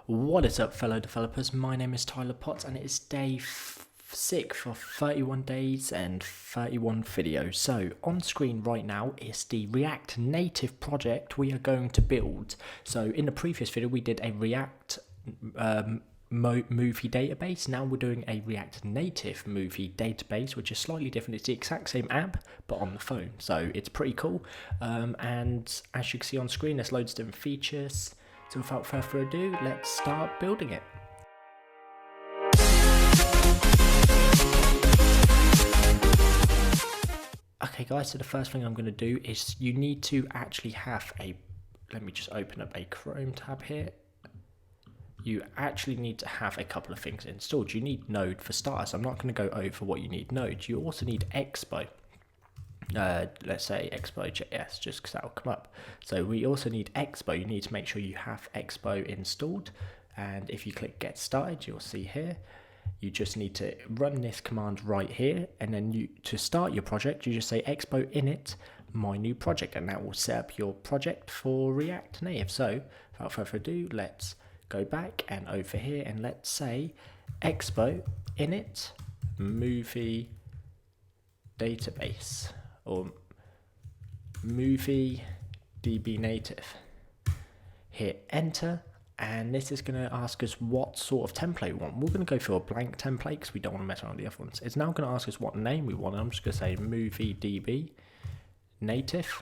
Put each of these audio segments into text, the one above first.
What is up, fellow developers? My name is Tyler Potts, and it is day 6 for 31 days and 31 videos. So on screen right now is the React Native project we are going to build. So in the previous video we did a React movie database. Now we're doing a React Native movie database, which is slightly different. It's the exact same app but on the phone, so it's pretty cool. And as you can see on screen, there's loads of different features. So without further ado, let's start building it. Okay guys, so the first thing I'm going to do is you need to actually have let me just open up a Chrome tab here. You actually need to have a couple of things installed. You need Node for starters. I'm not going to go over what you need Node. You also need Expo. Let's say Expo.js, just because that will come up. So we also need Expo. You need to make sure you have Expo installed, and if you click get started, you'll see here you just need to run this command right here, and then to start your project you just say Expo init my new project, and that will set up your project for React Native. So without further ado, let's go back and over here and let's say Expo init movie database or movie DB native. Hit enter, and this is going to ask us what sort of template we want. We're going to go for a blank template because we don't want to mess around with the other ones. It's now going to ask us what name we want. I'm just going to say movie DB native.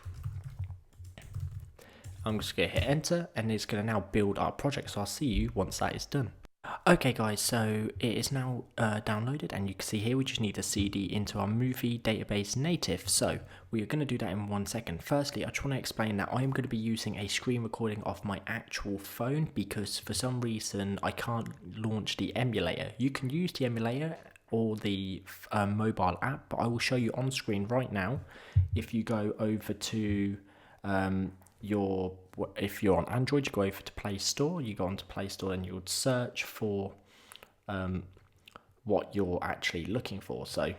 I'm just going to hit enter, and it's going to now build our project. So I'll see you once that is done. Okay guys, so it is now downloaded, and you can see here we just need a CD into our movie database native. So we are going to do that in 1 second. Firstly, I just want to explain that I'm going to be using a screen recording off my actual phone because for some reason I can't launch the emulator. You can use the emulator or the mobile app, but I will show you on screen right now. If you go over to if you're on Android, you go over to Play Store, you go onto Play Store and you would search for what you're actually looking for. So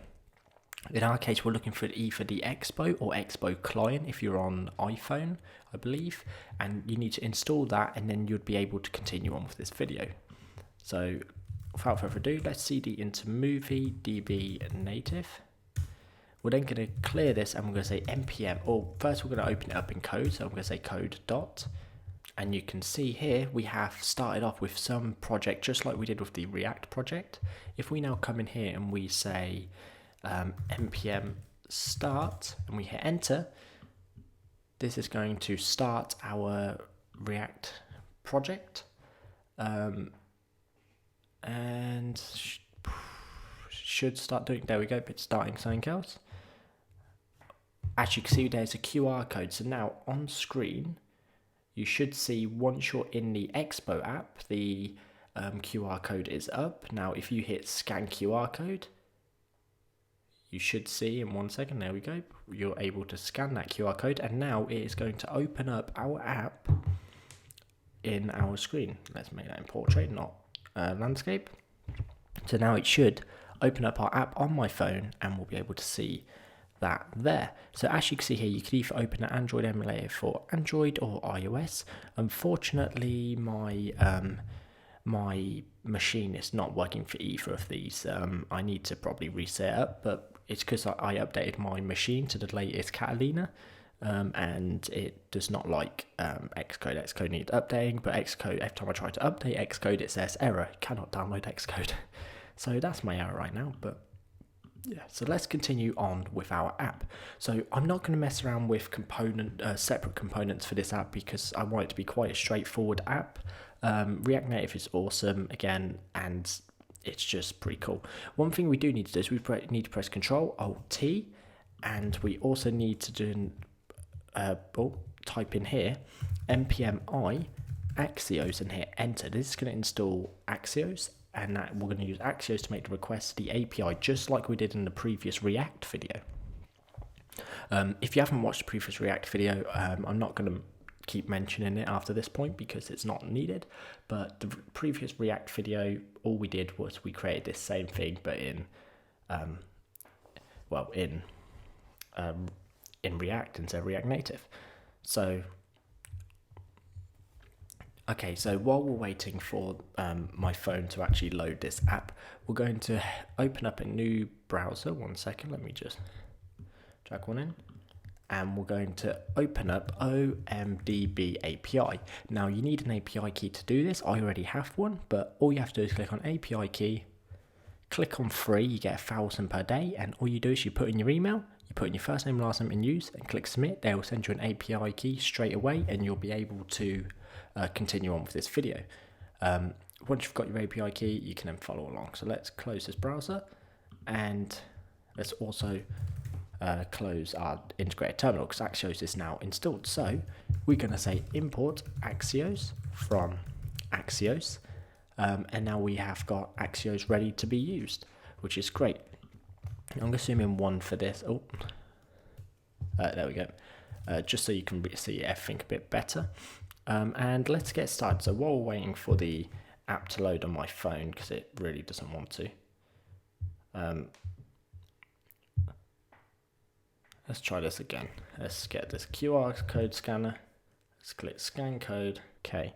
in our case, we're looking for either the Expo or Expo client if you're on iPhone, I believe, and you need to install that, and then you'd be able to continue on with this video. So without further ado, let's cd into movie DB native. We're then going to clear this, and we're going to say npm, or first we're going to open it up in code, so I'm going to say code dot, and you can see here we have started off with some project just like we did with the React project. If we now come in here and we say npm start and we hit enter, this is going to start our React project, and should start doing, there we go, it's starting something else. As you can see, there's a QR code. So now on screen, you should see once you're in the Expo app, the QR code is up. Now, if you hit scan QR code, you should see in 1 second, there we go, you're able to scan that QR code, and now it is going to open up our app in our screen. Let's make that in portrait, not landscape. So now it should open up our app on my phone, and we'll be able to see that there. So as you can see here, you can either open an Android emulator for Android or iOS. Unfortunately, my machine is not working for either of these. I need to probably reset up, but it's because I updated my machine to the latest Catalina, and it does not like Xcode. Xcode needs updating, but Xcode, every time I try to update Xcode, it says error, cannot download Xcode. So that's my error right now, but yeah, so let's continue on with our app. So I'm not going to mess around with separate components for this app because I want it to be quite a straightforward app. React Native is awesome again, and it's just pretty cool. One thing we do need to do is we need to press Control Alt T, and we also need to do type in here npm i Axios and hit enter. This is going to install Axios, and that we're going to use Axios to make the request to the API, just like we did in the previous React video. If you haven't watched the previous React video, I'm not going to keep mentioning it after this point because it's not needed, but the previous React video, all we did was we created this same thing, but in React instead of React Native. So Okay, so while we're waiting for my phone to actually load this app, we're going to open up a new browser. 1 second, let me just drag one in. And we're going to open up OMDB API. Now you need an API key to do this. I already have one, but all you have to do is click on API key, click on free, you get 1,000 per day, and all you do is you put in your email, you put in your first name, last name in use, and click submit. They will send you an API key straight away, and you'll be able to continue on with this video. Once you've got your API key, you can then follow along. So let's close this browser, and let's also close our integrated terminal because Axios is now installed. So we're going to say import Axios from Axios, and now we have got Axios ready to be used, which is great. I'm going to zoom in one for this. There we go. Just so you can see everything a bit better. And let's get started. So while we're waiting for the app to load on my phone, because it really doesn't want to, let's try this again. Let's get this QR code scanner. Let's click scan code. Okay.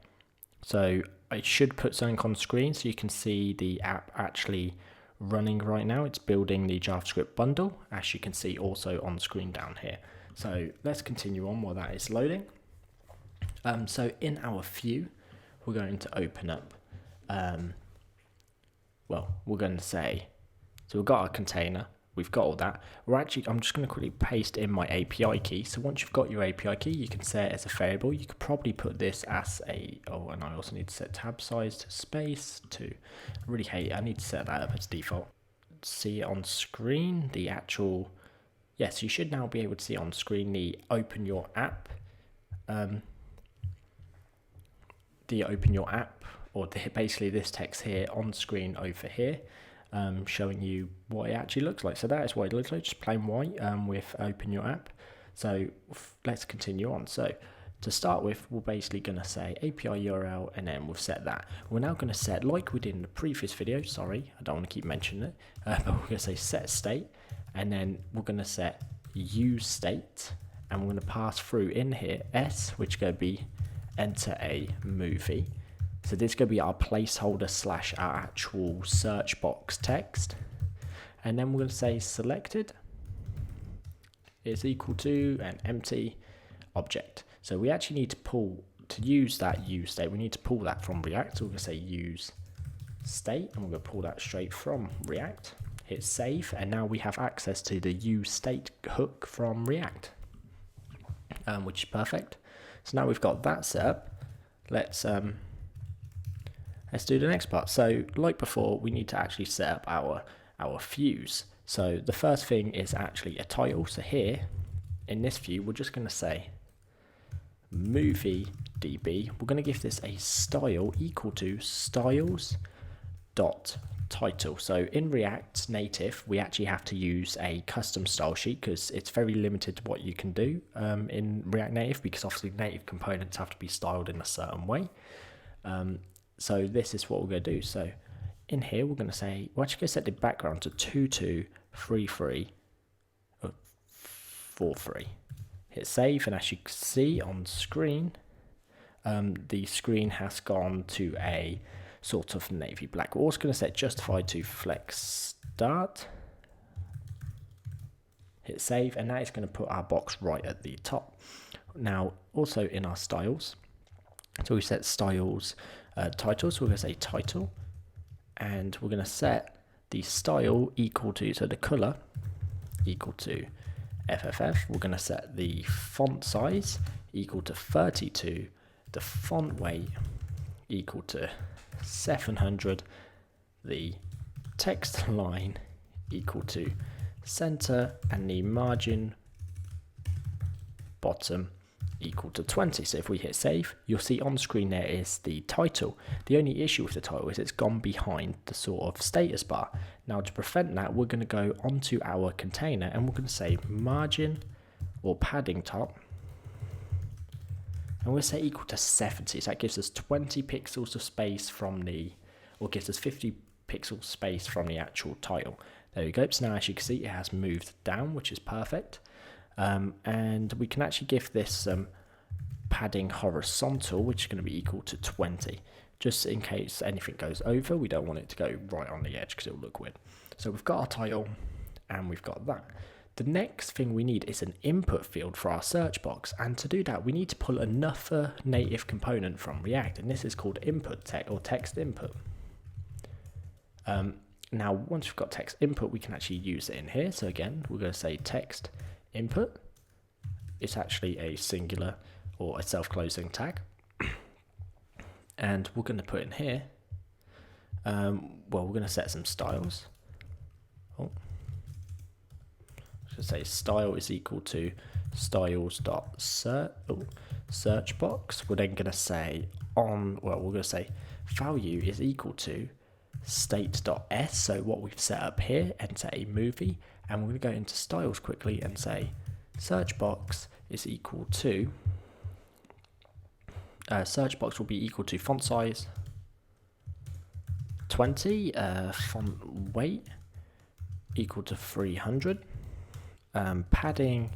So I should put something on screen so you can see the app actually running right now. It's building the JavaScript bundle, as you can see also on screen down here. So let's continue on while that is loading. So in our view, we're going to open up, we're going to say, so we've got our container, we've got all that. I'm just going to quickly paste in my API key. So once you've got your API key, you can set it as a variable. You could probably put this as and I also need to set tab size to space to, I need to set that up as default. See it on screen, the actual, yes, you should now be able to see on screen the open your app, basically this text here on screen over here, showing you what it actually looks like. So that is what it looks like, just plain white with open your app. So let's continue on. So to start with, we're basically going to say API URL, and then we've set that. We're now going to set, like we did in the previous video, sorry, I don't want to keep mentioning it, but we're going to say set state, and then we're going to set useState, and we're going to pass through in here S, which is going to be enter a movie. So this is going to be our placeholder / our actual search box text. And then we're going to say selected is equal to an empty object. So we actually need to use that use state, we need to pull that from React. So we're going to say use state, and we're going to pull that straight from React. Hit save, and now we have access to the use state hook from React, which is perfect. So now we've got that set up. Let's do the next part. So like before, we need to actually set up our views. So the first thing is actually a title. So here in this view, we're just going to say movie DB. We're going to give this a style equal to styles.title. So in React Native, we actually have to use a custom style sheet because it's very limited to what you can do in React Native, because obviously native components have to be styled in a certain way. So this is what we're going to do. So in here, we're going to say, we're actually going to set the background to 223343. Hit save, and as you can see on screen, the screen has gone to a sort of navy black. We're also going to set justify to flex start. Hit save, and that is going to put our box right at the top. Now, also in our styles, so we set styles title, so we're going to say title, and we're going to set the style equal to, so the color equal to FFF. We're going to set the font size equal to 32, the font weight equal to 700, the text line equal to center, and the margin bottom equal to 20. So if we hit save, you'll see on screen there is the title. The only issue with the title is it's gone behind the sort of status bar. Now to prevent that, we're going to go onto our container, and we're going to say margin or padding top, and we'll say equal to 70. So that gives us 20 pixels of space from gives us 50 pixel space from the actual title. There we go. So now as you can see, it has moved down, which is perfect. And we can actually give this some padding horizontal, which is going to be equal to 20. Just in case anything goes over, we don't want it to go right on the edge because it'll look weird. So we've got our title and we've got that. The next thing we need is an input field for our search box, and to do that we need to pull another native component from React, and this is called input text or text input. Now once we've got text input, we can actually use it in here. So again, we're going to say text input. It's actually a singular or a self-closing tag, and we're going to put in here, well, we're going to set some styles. Say style is equal to styles.search box. We're then going to say we're going to say value is equal to state.s, so what we've set up here, enter a movie, and we're going to go into styles quickly and say search box is equal to search box will be equal to font size 20, font weight equal to 300. Padding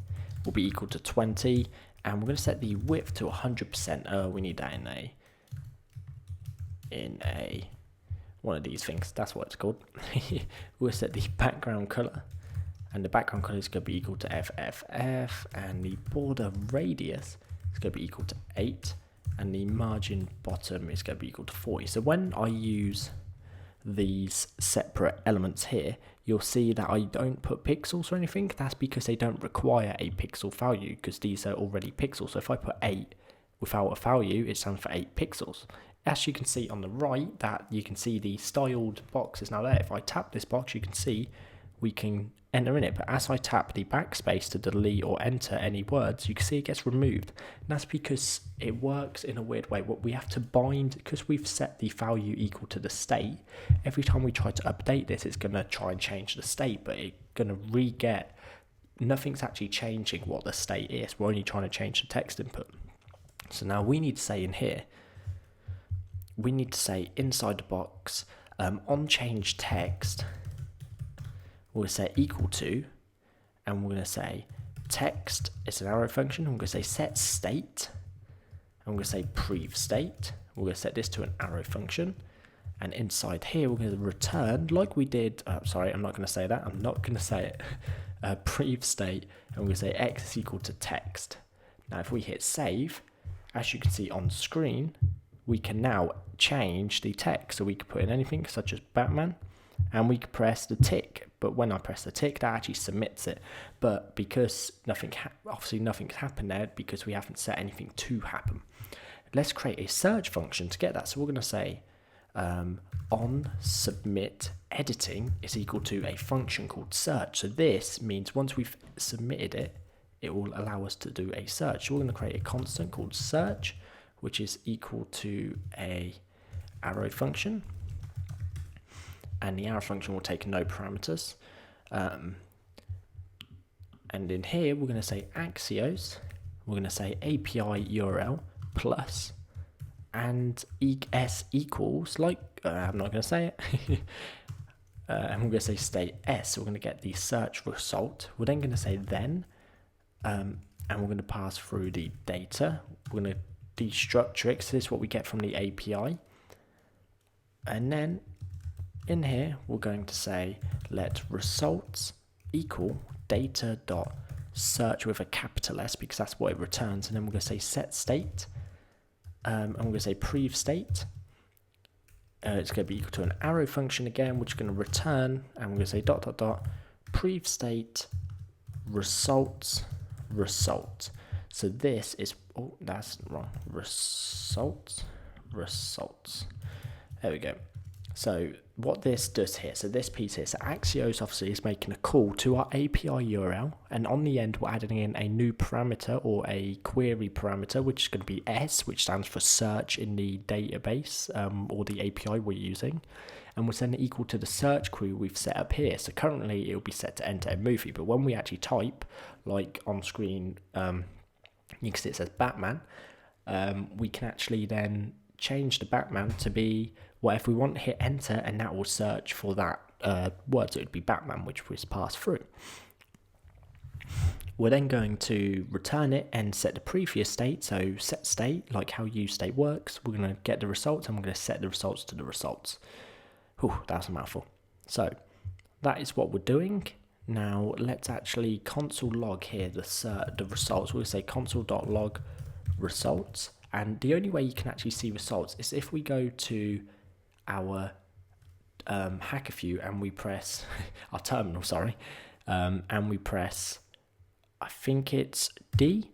will be equal to 20, and we're going to set the width to 100%. We need that in a one of these things. That's what it's called. We'll set the background color, and the background color is going to be equal to FFF, and the border radius is going to be equal to 8, and the margin bottom is going to be equal to 40. So when I use these separate elements here, you'll see that I don't put pixels or anything. That's because they don't require a pixel value, because these are already pixels. So if I put 8 without a value, it stands for 8 pixels. As you can see on the right, that you can see the styled box is now there. If I tap this box, you can see we can enter in it, but as I tap the backspace to delete or enter any words, you can see it gets removed. And that's because it works in a weird way. What we have to bind, because we've set the value equal to the state, every time we try to update this, it's going to try and change the state, but it's going to re-get, nothing's actually changing what the state is. We're only trying to change the text input. So now we need to say in here, we need to say inside the box, on change text, we'll say equal to, and we're going to say text, it's an arrow function, I'm going to say set state, I'm going to say prev state, we're going to set this to an arrow function, and inside here we're going to return, like we did, sorry, I'm not going to say that, I'm not going to say it, prev state, and we're going to say x is equal to text. Now if we hit save, as you can see on screen, we can now change the text, so we can put in anything such as Batman, and we can press the tick, but when I press the tick, that actually submits it. But because obviously nothing's happened there, because we haven't set anything to happen. Let's create a search function to get that. So we're going to say on submit editing is equal to a function called search. So this means once we've submitted it, it will allow us to do a search. So we're going to create a constant called search, which is equal to a arrow function. And the arrow function will take no parameters. And in here, we're going to say Axios. We're going to say API URL plus and s equals, like, I'm not going to say it. And we're going to say state s. So we're going to get the search result. We're then going to say then, and we're going to pass through the data. We're going to destructure it. So this is what we get from the API. And then in here, we're going to say let results equal data dot search with a capital S, because that's what it returns. And then we're going to say set state, and we're going to say prev state. It's going to be equal to an arrow function again, which is going to return, and we're going to say dot dot dot prev state results result. So this is, oh, that's wrong, results. There we go. So what this does here, so this piece here, so Axios obviously is making a call to our API URL, and on the end we're adding in a new parameter or a query parameter, which is going to be S, which stands for search in the database or the API we're using, and we're sending it equal to the search query we've set up here. So currently it will be set to enter a movie, but when we actually type, like on screen, you can see it says Batman, we can actually then change the Batman to be whatever we want, hit enter, and that will search for that word. So it would be Batman, which was passed through. We're then going to return it and set the previous state. So set state, like how useState works. We're going to get the results and we're going to set the results to the results. Whew, that's a mouthful. So that is what we're doing. Now let's actually console log here the results. We'll say console.log results. And the only way you can actually see results is if we go to our hacker view and we press our terminal, and we press, I think it's D,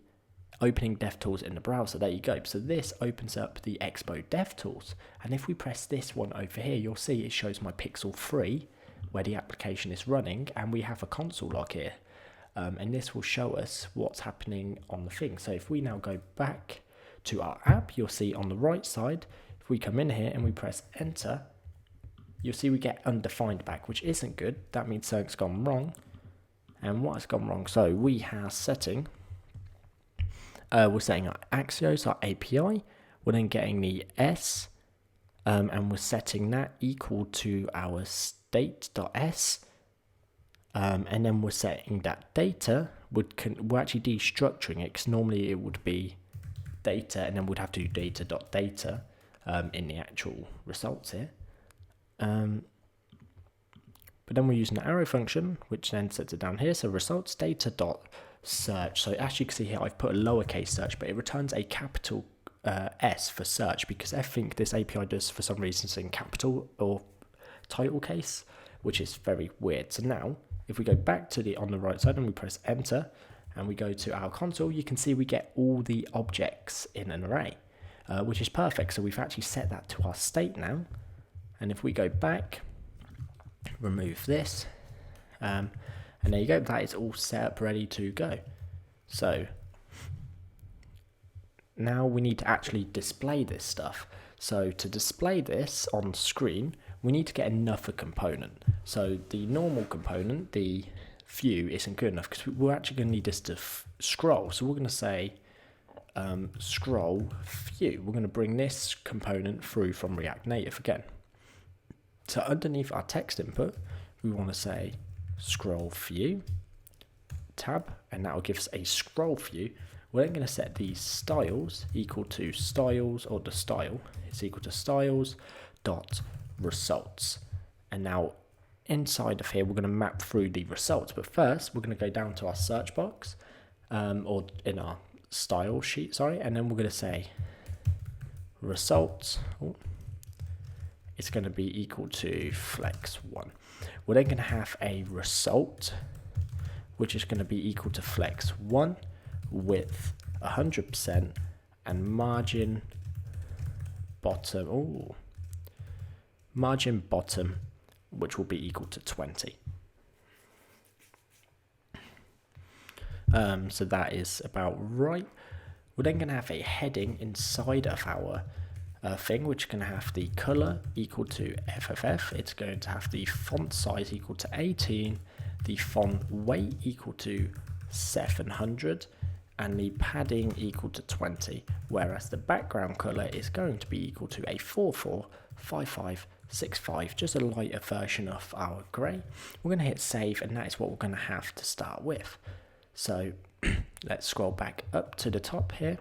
opening DevTools in the browser. There you go. So this opens up the Expo DevTools. And if we press this one over here, you'll see it shows my Pixel 3 where the application is running, and we have a console log here. And this will show us what's happening on the thing. So if we now go back to our app, you'll see on the right side, if we come in here and we press enter, you'll see we get undefined back, which isn't good. That means something's gone wrong. And what has gone wrong? So we are setting, we're setting our Axios, our API. We're then getting the S, and we're setting that equal to our state.s. And then we're setting that data, we're actually destructuring it, because normally it would be data, and then we'd have to do data.data in the actual results here. But then we're using the arrow function, which then sets it down here. So results data.search. So as you can see here, I've put a lowercase search, but it returns a capital S for search, because everything this API does for some reason is in capital or title case, which is very weird. So now, if we go back to on the right side and we press enter, and we go to our console, you can see we get all the objects in an array, which is perfect. So we've actually set that to our state now. And if we go back, remove this, and there you go, that is all set up, ready to go. So now we need to actually display this stuff. So to display this on screen, we need to get another component. So the normal component, the view, isn't good enough, because we're actually going to need this to scroll. So we're going to say scroll view. We're going to bring this component through from React Native again. So underneath our text input, we want to say scroll view tab, and that will give us a scroll view. We're then going to set the styles equal to styles, or the style is equal to styles dot results. And now inside of here, we're going to map through the results. But first, we're going to go down to our search box, or in our style sheet, and then we're going to say results. It's going to be equal to flex1. We're then going to have a result, which is going to be equal to flex1 with 100% and margin bottom, which will be equal to 20. So that is about right. We're then going to have a heading inside of our thing, which is going to have the color equal to FFF. It's going to have the font size equal to 18, the font weight equal to 700, and the padding equal to 20, whereas the background color is going to be equal to a 445565, just a lighter version of our gray. We're going to hit save, and that is what we're going to have to start with. So let's scroll back up to the top here,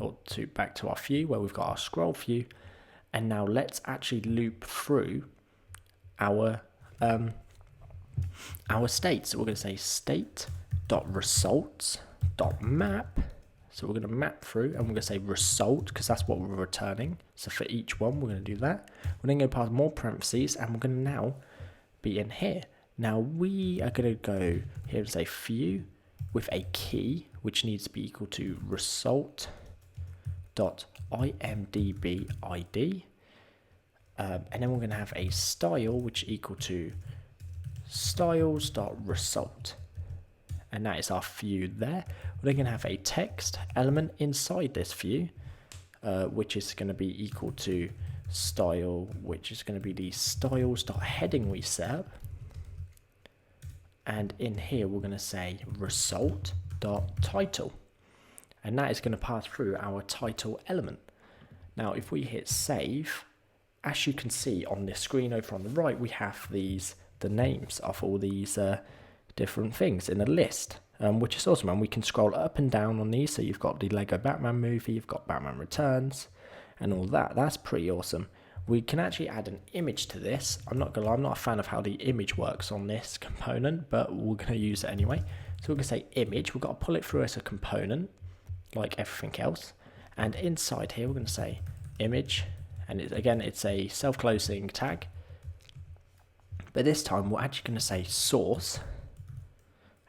or back to our view where we've got our scroll view, and now let's actually loop through our state. So we're going to say state.results.map. So we're going to map through, and we're going to say result, because that's what we're returning. So for each one, we're going to do that. We're then going to pass more parentheses, and we're going to now be in here. Now we are going to go here and say view with a key, which needs to be equal to result.imdb_id. And then we're going to have a style, which is equal to styles.result. And that is our view there. We're then going to have a text element inside this view, which is going to be equal to style, which is going to be the styles.heading we set up. And in here, we're going to say result.title. And that is going to pass through our title element. Now, if we hit save, as you can see on this screen over on the right, we have the names of all these different things in a list. which is awesome. And we can scroll up and down on these. So you've got the Lego Batman movie, you've got Batman Returns, and all that. That's pretty awesome. We can actually add an image to this. I'm not gonna lie, I'm not a fan of how the image works on this component, but we're gonna use it anyway. So we're gonna say image. We've got to pull it through as a component, like everything else. And inside here, we're gonna say image, and again, it's a self-closing tag. But this time, we're actually gonna say source,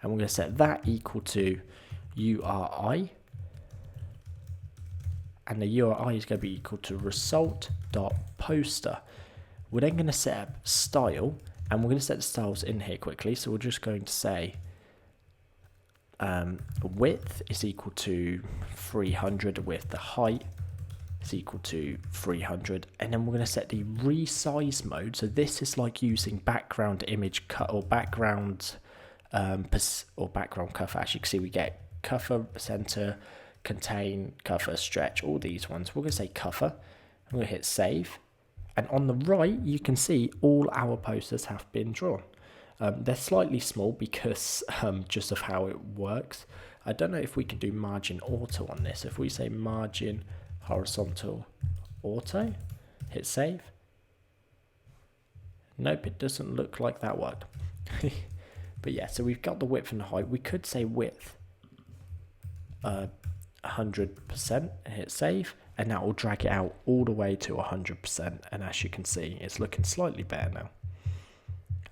and we're gonna set that equal to URI. And the URI is going to be equal to result.poster. We're then going to set up style, and we're going to set the styles in here quickly. So we're just going to say width is equal to 300 with the height is equal to 300, and then we're going to set the resize mode. So this is like using background image cut or background cover. As you can see, we get cover, center, contain, cover, stretch, all these ones. We're going to say cover. I'm going to hit save, and on the right you can see all our posters have been drawn. They're slightly small because just of how it works. I don't know if we can do margin auto on this. If we say margin horizontal auto, hit save. Nope, it doesn't look like that worked. But yeah, so we've got the width and the height. We could say width 100% and hit save, and that will drag it out all the way to 100%. And as you can see, it's looking slightly better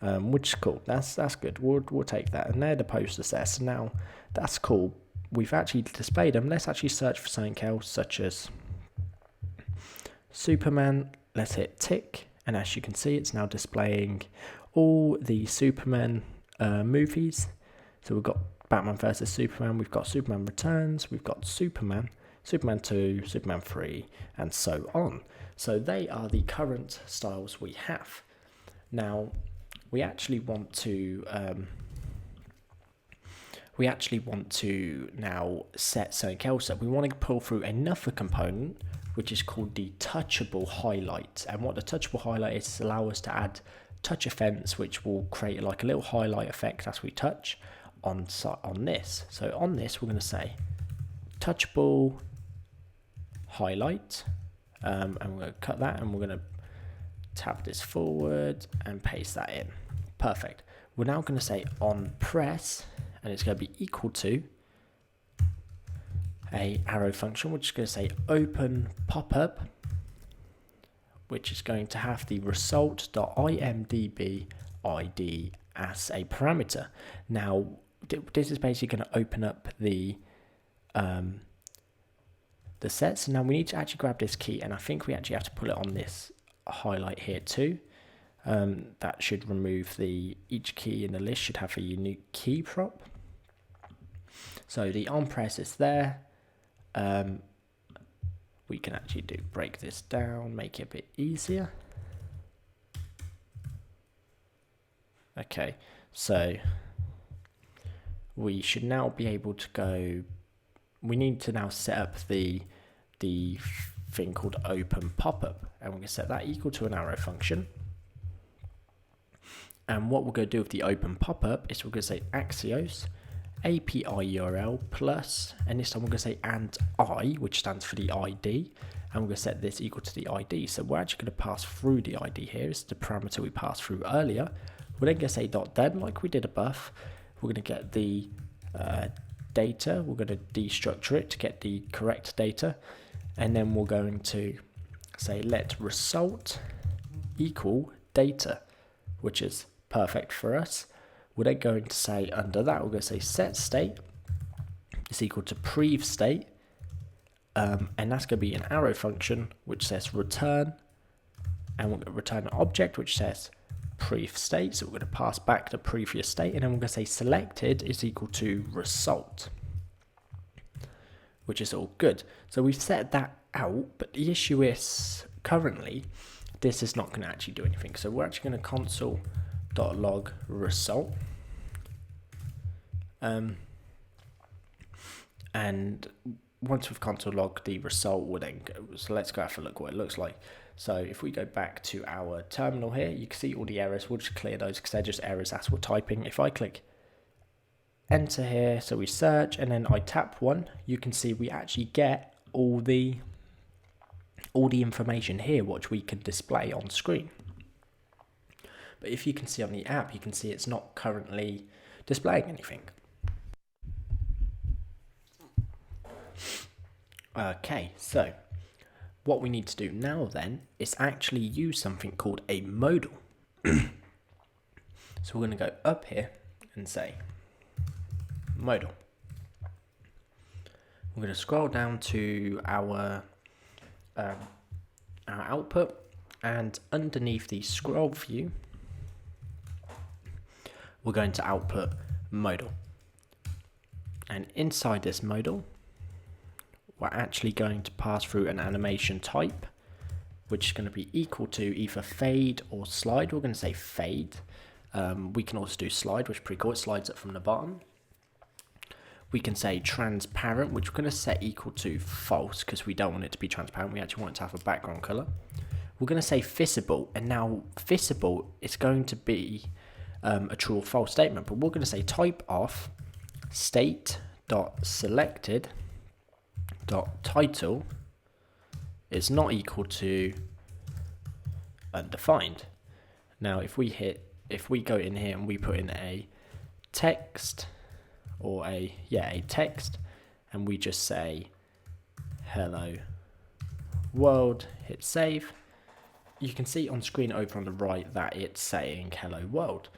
now, which is cool. That's good. We'll take that. And they're the posters there. So now that's cool. We've actually displayed them. Let's actually search for something else, such as Superman. Let's hit tick, and as you can see, it's now displaying all the Superman movies. So we've got Batman vs Superman, we've got Superman Returns, we've got Superman, Superman 2, Superman 3, and so on. So they are the current styles we have. Now, we actually want to now set something else up. We want to pull through another component, which is called the Touchable highlight. And what the Touchable highlight is allow us to add touch effects, which will create like a little highlight effect as we touch on this. So on this, we're going to say touchable highlight, and we're going to cut that, and we're going to tab this forward and paste that in. Perfect. We're now going to say on press, and it's going to be equal to a arrow function, which is going to say open popup, which is going to have the result.imdb id as a parameter. Now, this is basically going to open up the sets. Now we need to actually grab this key, and I think we actually have to put it on this highlight here too. That should remove each key in the list should have a unique key prop. So the on press is there. We can actually break this down, make it a bit easier. Okay, so we should now be able to go. We need to now set up the thing called open popup, and we're going to set that equal to an arrow function. And what we're going to do with the open popup is we're going to say Axios API URL plus, and this time we're going to say and I, which stands for the ID, and we're going to set this equal to the ID. So we're actually going to pass through the ID here. It's the parameter we passed through earlier. We're then going to say .then, like we did above. We're going to get the data. We're going to destructure it to get the correct data, and then we're going to say let result equal data, which is perfect for us. We're then going to say under that, we're going to say set state is equal to prev state, and that's going to be an arrow function which says return, and we're going to return an object which says prev state. So we're going to pass back the previous state, and then we're going to say selected is equal to result, which is all good. So we've set that out, but the issue is currently this is not going to actually do anything. So we're actually going to console.log result, and once we've console logged the result, we'll then go. So let's go have a look what it looks like. So if we go back to our terminal here, you can see all the errors. We'll just clear those because they're just errors as we're typing. If I click enter here, so we search, and then I tap 1, you can see we actually get all the information here which we can display on screen. But if you can see on the app, you can see it's not currently displaying anything. Okay, so what we need to do now then is actually use something called a modal. So we're going to go up here and say modal. We're going to scroll down to our output, and underneath the scroll view we're going to output modal, and inside this modal we're actually going to pass through an animation type which is going to be equal to either fade or slide. We're going to say fade. We can also do slide, which is pretty cool. It slides up from the bottom. We can say transparent, which we're going to set equal to false because we don't want it to be transparent. We actually want it to have a background color. We're going to say visible, and now visible is going to be a true or false statement, but we're going to say type of state.selected.title is not equal to undefined. Now if we go in here and we put in a text or a text, and we just say hello world, hit save, you can see on screen over on the right that it's saying hello world.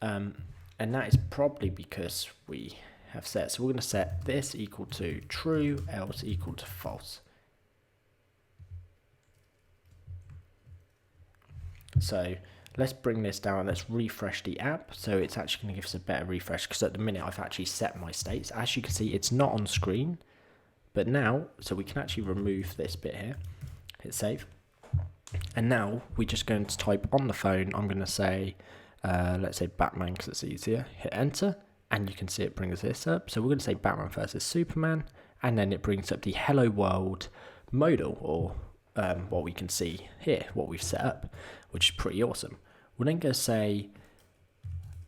And that is probably because we have set, so we're going to set this equal to true, else equal to false. So let's bring this down, let's refresh the app, so it's actually going to give us a better refresh, because at the minute I've actually set my states. As you can see, it's not on screen, but now, so we can actually remove this bit here, hit save, and now we're just going to type on the phone, I'm going to say, let's say Batman because it's easier, hit enter, and you can see it brings this up. So we're going to say Batman versus Superman, and then it brings up the hello world modal, or what we can see here, what we've set up, which is pretty awesome. We're then going to say,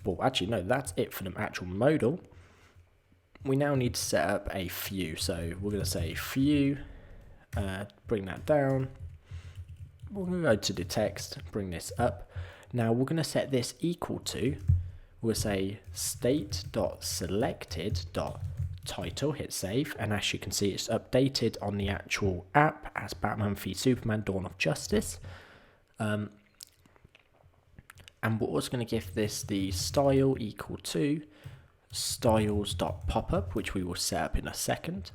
well actually no, that's it for the actual modal. We now need to set up a view, so we're going to say view, bring that down, we're going to go to the text, bring this up. Now we're going to set this equal to, we'll say state.selected.title, hit save, and as you can see it's updated on the actual app as Batman v Superman Dawn of Justice. And we're also going to give this the style equal to styles.popup, which we will set up in a second.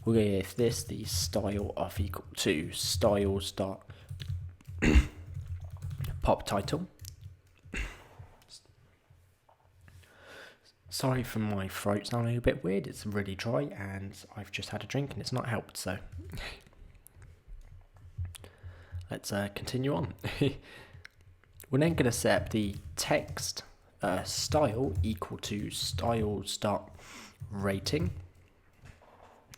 We're going to give this the style of equal to styles.poptitle. Sorry for my throat sounding a bit weird, it's really dry and I've just had a drink and it's not helped, so let's continue on. We're then going to set the text style equal to styles.rating.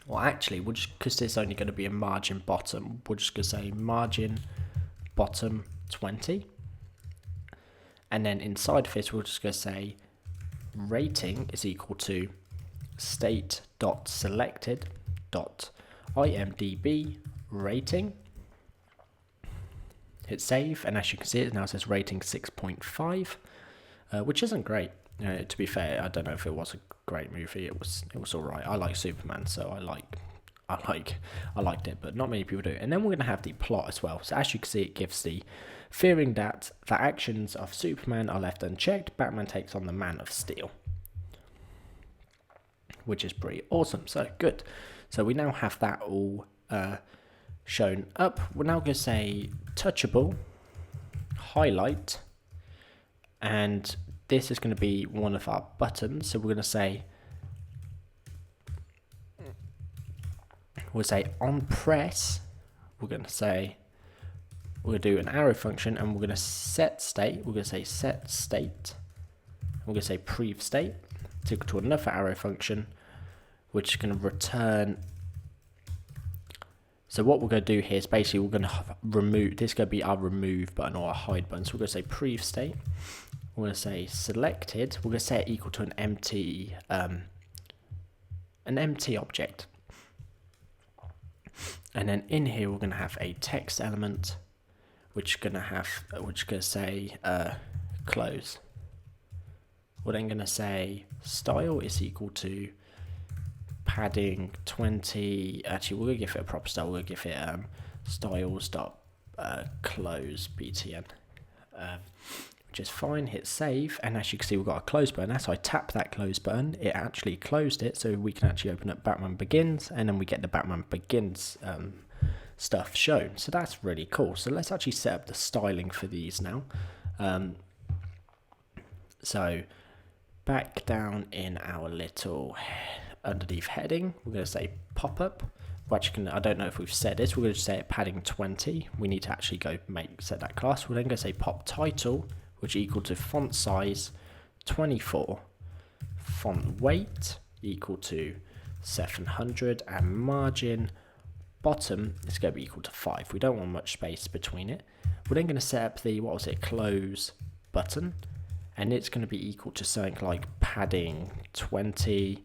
Well actually, we'll just, because it's only going to be a margin bottom, we're just going to say margin bottom 20. And then inside of this we're just going to say rating is equal to state.selected.imdb rating. Hit save, and as you can see it now says rating 6.5, which isn't great. To be fair, I don't know if it was a great movie. It was alright. I like Superman, so I liked it, but not many people do. And then we're going to have the plot as well. So as you can see, it gives the fearing that the actions of Superman are left unchecked, Batman takes on the Man of Steel, which is pretty awesome. So good. So we now have that all shown up. We're now going to say touchable, highlight, and this is going to be one of our buttons. So we're going to say, on press, we're going to do an arrow function, and we're going to set state. We're going to say set state. We're going to say prev state. It's equal to another arrow function, which is going to return. So what we're going to do here is basically we're going to remove, this is going to be our remove button or our hide button. So we're going to say prev state. we're going to say selected, we're going to set it equal to an empty object. And then in here we're going to have a text element, which is going to say close. We're then going to say style is equal to padding 20. Actually, we're going to give it a proper style. We're going to give it styles.close btn, which is fine. Hit save, and as you can see, we've got a close button. As I tap that close button, it actually closed it, so we can actually open up Batman Begins, and then we get the Batman Begins stuff shown. So that's really cool. So let's actually set up the styling for these now. So back down in our little underneath heading, we're going to say Popup. I don't know if we've said this. We're going to say it padding 20. We need to actually go set that class. We're then going to say pop title, which is equal to font size 24, font weight equal to 700, and margin bottom is going to be equal to 5. We don't want much space between it. We're then going to set up the close button, and it's going to be equal to something like padding 20,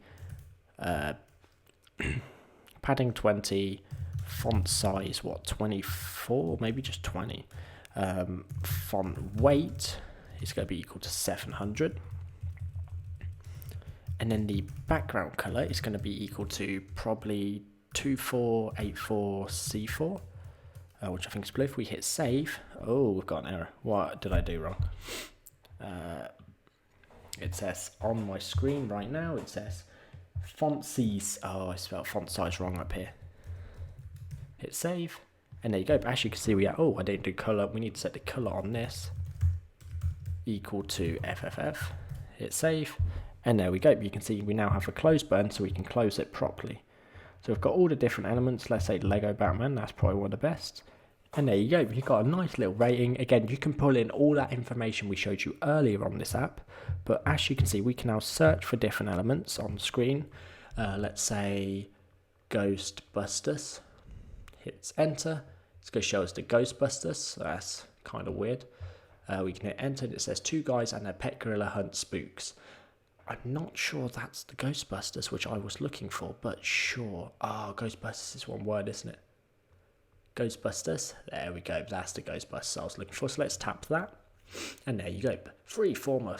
padding 20, font size 24, maybe just 20. Font weight is going to be equal to 700, and then the background color is going to be equal to probably 2484C4, which I think is blue. If we hit save, oh, we've got an error. What did I do wrong? It says on my screen right now, it says font size. Oh, I spelled font size wrong up here. Hit save, and there you go. But as you can see, I didn't do color. We need to set the color on this equal to FFF. Hit save, and there we go. You can see we now have a close button, so we can close it properly. So we've got all the different elements. Let's say Lego Batman. That's probably one of the best. And there you go, you've got a nice little rating. Again, you can pull in all that information we showed you earlier on this app, but as you can see, we can now search for different elements on the screen. Let's say Ghostbusters, hits enter, it's going to show us the Ghostbusters, so that's kind of weird. We can hit enter, and it says 2 guys and their pet gorilla hunt spooks. I'm not sure that's the Ghostbusters, which I was looking for, but sure. Ghostbusters is one word, isn't it? Ghostbusters, there we go, that's the Ghostbusters I was looking for. So let's tap that, and there you go. Free former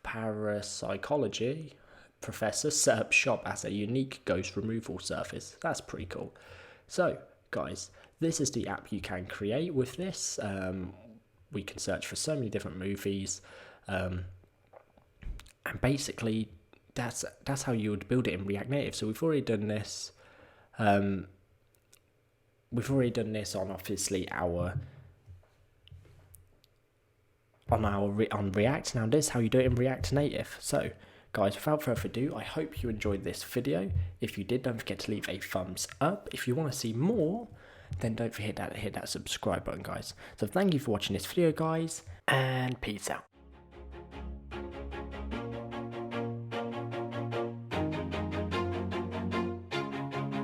parapsychology professor set up shop as a unique ghost removal service. That's pretty cool. So guys, this is the app you can create with this. We can search for so many different movies, and basically that's how you would build it in React Native. So we've already done this. We've already done this on obviously on React. Now this is how you do it in React Native. So guys, without further ado, I hope you enjoyed this video. If you did, don't forget to leave a thumbs up. If you want to see more, then don't forget to hit that subscribe button, guys. So thank you for watching this video, guys, and peace out.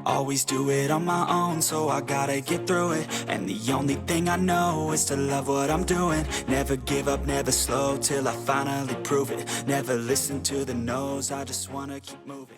Always do it on my own, so I gotta get through it. And the only thing I know is to love what I'm doing. Never give up, never slow, till I finally prove it. Never listen to the no's, I just wanna keep moving.